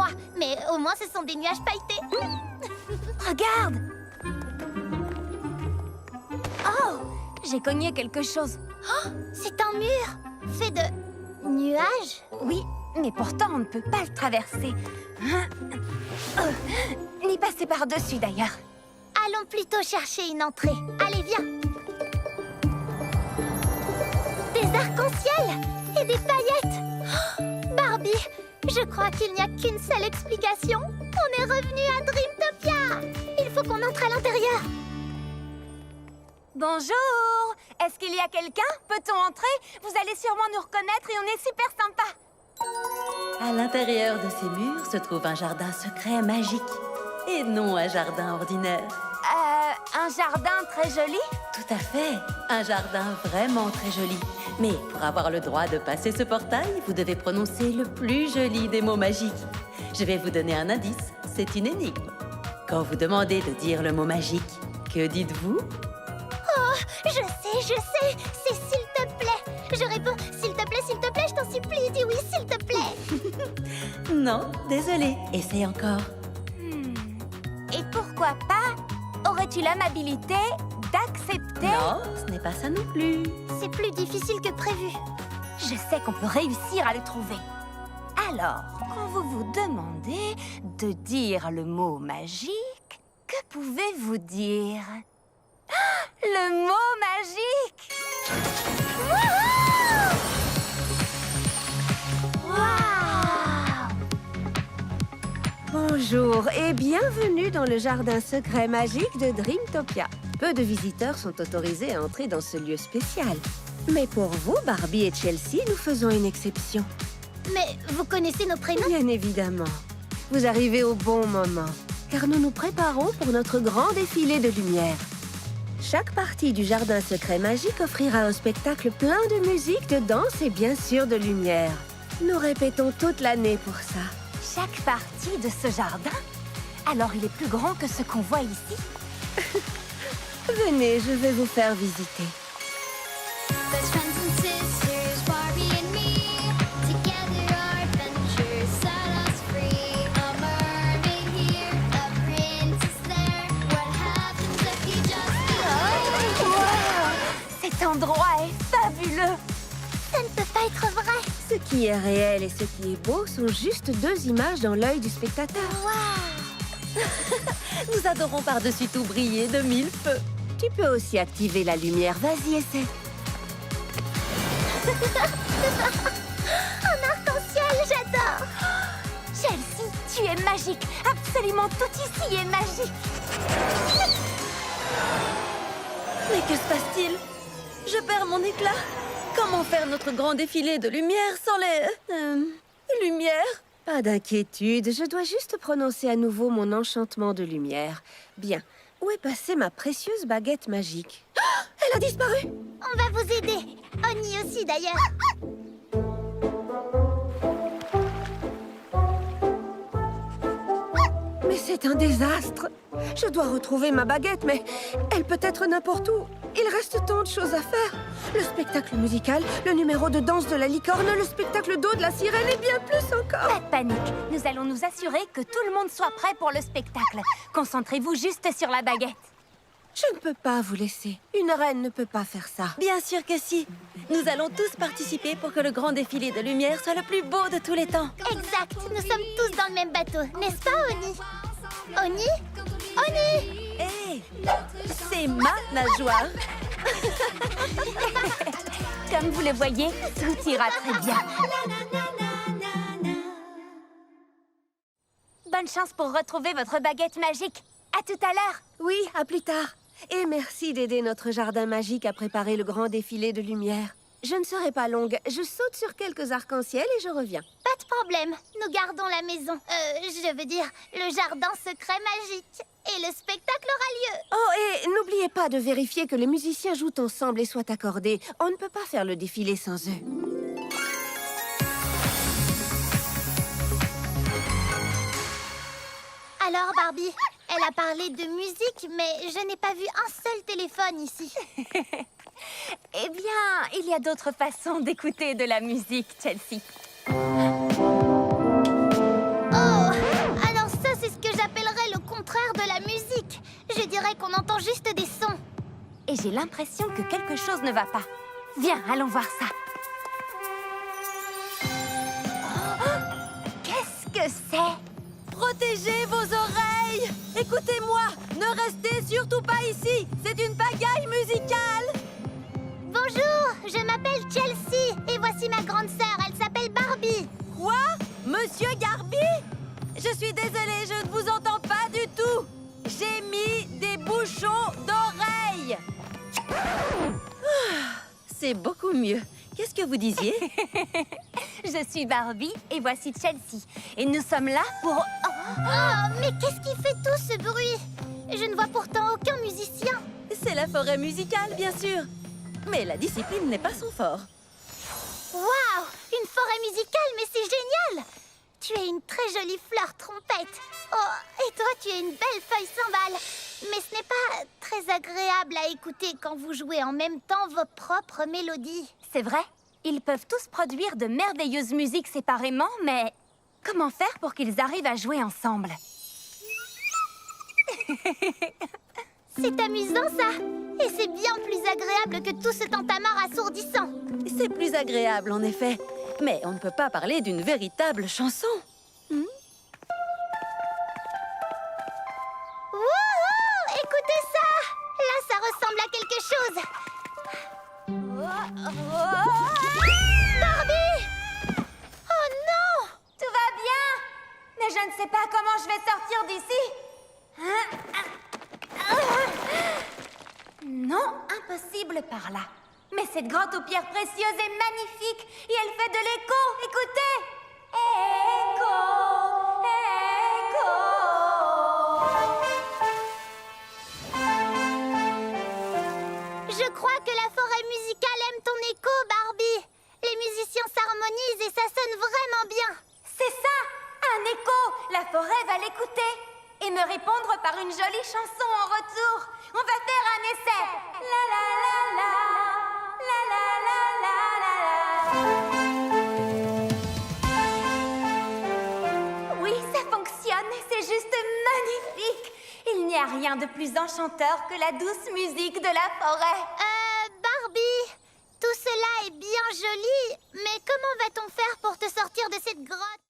froid, mais au moins ce sont des nuages pailletés. Regarde! Oh! J'ai cogné quelque chose. Oh, c'est un mur fait de nuages. Oui, mais pourtant on ne peut pas le traverser. Ni passer par-dessus d'ailleurs. Allons plutôt chercher une entrée. Allez, viens. Des arcs-en-ciel et des paillettes. Oh, Barbie, je crois qu'il n'y a qu'une seule explication. On est revenu à Dreamtopia. Il faut qu'on entre à l'intérieur. Bonjour! Est-ce qu'il y a quelqu'un? Peut-on entrer? Vous allez sûrement nous reconnaître et on est super sympa. À l'intérieur de ces murs se trouve un jardin secret magique. Et non un jardin ordinaire. Un jardin très joli? Tout à fait. Un jardin vraiment très joli. Mais pour avoir le droit de passer ce portail, vous devez prononcer le plus joli des mots magiques. Je vais vous donner un indice. C'est une énigme. Quand vous demandez de dire le mot magique, que dites-vous? Je sais, c'est s'il te plaît. Je réponds, s'il te plaît, je t'en supplie, dis oui, s'il te plaît. Non, désolé. Essaye encore. Et pourquoi pas aurais-tu l'amabilité d'accepter? Non, ce n'est pas ça non plus. C'est plus difficile que prévu. Je sais qu'on peut réussir à le trouver. Alors, quand vous vous demandez de dire le mot magique, que pouvez-vous dire? Ah, le mot magique! Bonjour et bienvenue dans le jardin secret magique de Dreamtopia. Peu de visiteurs sont autorisés à entrer dans ce lieu spécial. Mais pour vous, Barbie et Chelsea, nous faisons une exception. Mais vous connaissez nos prénoms? Bien évidemment. Vous arrivez au bon moment, car nous nous préparons pour notre grand défilé de lumière. Chaque partie du jardin secret magique offrira un spectacle plein de musique, de danse et bien sûr de lumière. Nous répétons toute l'année pour ça. Chaque partie de ce jardin? Alors il est plus grand que ce qu'on voit ici? Venez, je vais vous faire visiter. Best friends and sisters, Barbie and me. Together our adventures set us free. A mermaid here, a princess there. What happens if you just Wow! Cet endroit est fabuleux! Ça ne peut pas être vrai. Ce qui est réel et ce qui est beau sont juste deux images dans l'œil du spectateur. Waouh! Nous adorons par-dessus tout briller de mille feux. Tu peux aussi activer la lumière. Vas-y, essaie. Un arc-en-ciel, j'adore. Chelsea, tu es magique! Absolument tout ici est magique! Mais que se passe-t-il? Je perds mon éclat. Comment faire notre grand défilé de lumière sans les... lumières? Pas d'inquiétude, je dois juste prononcer à nouveau mon enchantement de lumière. Bien. Où est passée ma précieuse baguette magique? Oh, elle a disparu! On va vous aider. Oni aussi, d'ailleurs. Mais c'est un désastre! Je dois retrouver ma baguette, mais elle peut être n'importe où. Il reste tant de choses à faire. Le spectacle musical, le numéro de danse de la licorne, le spectacle d'eau de la sirène et bien plus encore. Pas de panique, nous allons nous assurer que tout le monde soit prêt pour le spectacle. Concentrez-vous juste sur la baguette. Je ne peux pas vous laisser. Une reine ne peut pas faire ça. Bien sûr que si. Nous allons tous participer pour que le grand défilé de lumière soit le plus beau de tous les temps. Exact. Nous sommes tous dans le même bateau, n'est-ce pas, Oni? Oni? Oni! Hé, c'est ma nageoire. Comme vous le voyez, tout ira très bien. Bonne chance pour retrouver votre baguette magique. À tout à l'heure. Oui, à plus tard. Et merci d'aider notre jardin magique à préparer le grand défilé de lumière. Je ne serai pas longue. Je saute sur quelques arcs-en-ciel et je reviens. Pas de problème. Nous gardons la maison. Je veux dire, le jardin secret magique. Et le spectacle aura lieu. Oh, et n'oubliez pas de vérifier que les musiciens jouent ensemble et soient accordés. On ne peut pas faire le défilé sans eux. Alors, Barbie, elle a parlé de musique, mais je n'ai pas vu un seul téléphone ici. Eh bien, il y a d'autres façons d'écouter de la musique, Chelsea. Oh, J'entends juste des sons. Et j'ai l'impression que quelque chose ne va pas. Viens, allons voir ça. Oh, qu'est-ce que c'est? Protégez vos oreilles! Écoutez-moi! Ne restez surtout pas ici! C'est une pagaille musicale! Bonjour, je m'appelle Chelsea et voici ma grande sœur, elle s'appelle Barbie. Quoi? Monsieur Garby? Je suis désolée, je ne vous entends pas du tout! J'ai mis des bouchons d'oreilles! Ah, c'est beaucoup mieux. Qu'est-ce que vous disiez? Je suis Barbie et voici Chelsea. Et nous sommes là pour... Oh, mais qu'est-ce qui fait tout ce bruit? Je ne vois pourtant aucun musicien. C'est la forêt musicale, bien sûr. Mais la discipline n'est pas son fort. Waouh, une forêt musicale, mais c'est génial! Tu es une très jolie fleur trompette. Oh, et toi, tu es une belle feuille cymbale. Mais ce n'est pas très agréable à écouter quand vous jouez en même temps vos propres mélodies. C'est vrai, ils peuvent tous produire de merveilleuses musiques séparément, mais comment faire pour qu'ils arrivent à jouer ensemble? C'est amusant, ça. Et c'est bien plus agréable que tout ce tintamarre assourdissant. C'est plus agréable, en effet. Mais on ne peut pas parler d'une véritable chanson. Wouhou! Écoutez ça! Là, ça ressemble à quelque chose. Barbie! Oh non! Tout va bien, mais je ne sais pas comment je vais sortir d'ici. Non, impossible par là. Mais cette grotte aux pierres précieuses est magnifique et elle fait de l'écho. Écoutez! Écho, écho. Je crois que la forêt musicale aime ton écho, Barbie. Les musiciens s'harmonisent et ça sonne vraiment bien. C'est ça, un écho. La forêt va l'écouter et me répondre par une jolie chanson en retour. On va faire un essai. La la la la, la la la la la. Oui, ça fonctionne. C'est juste magnifique. Il n'y a rien de plus enchanteur que la douce musique de la forêt. Barbie, tout cela est bien joli, mais comment va-t-on faire pour te sortir de cette grotte?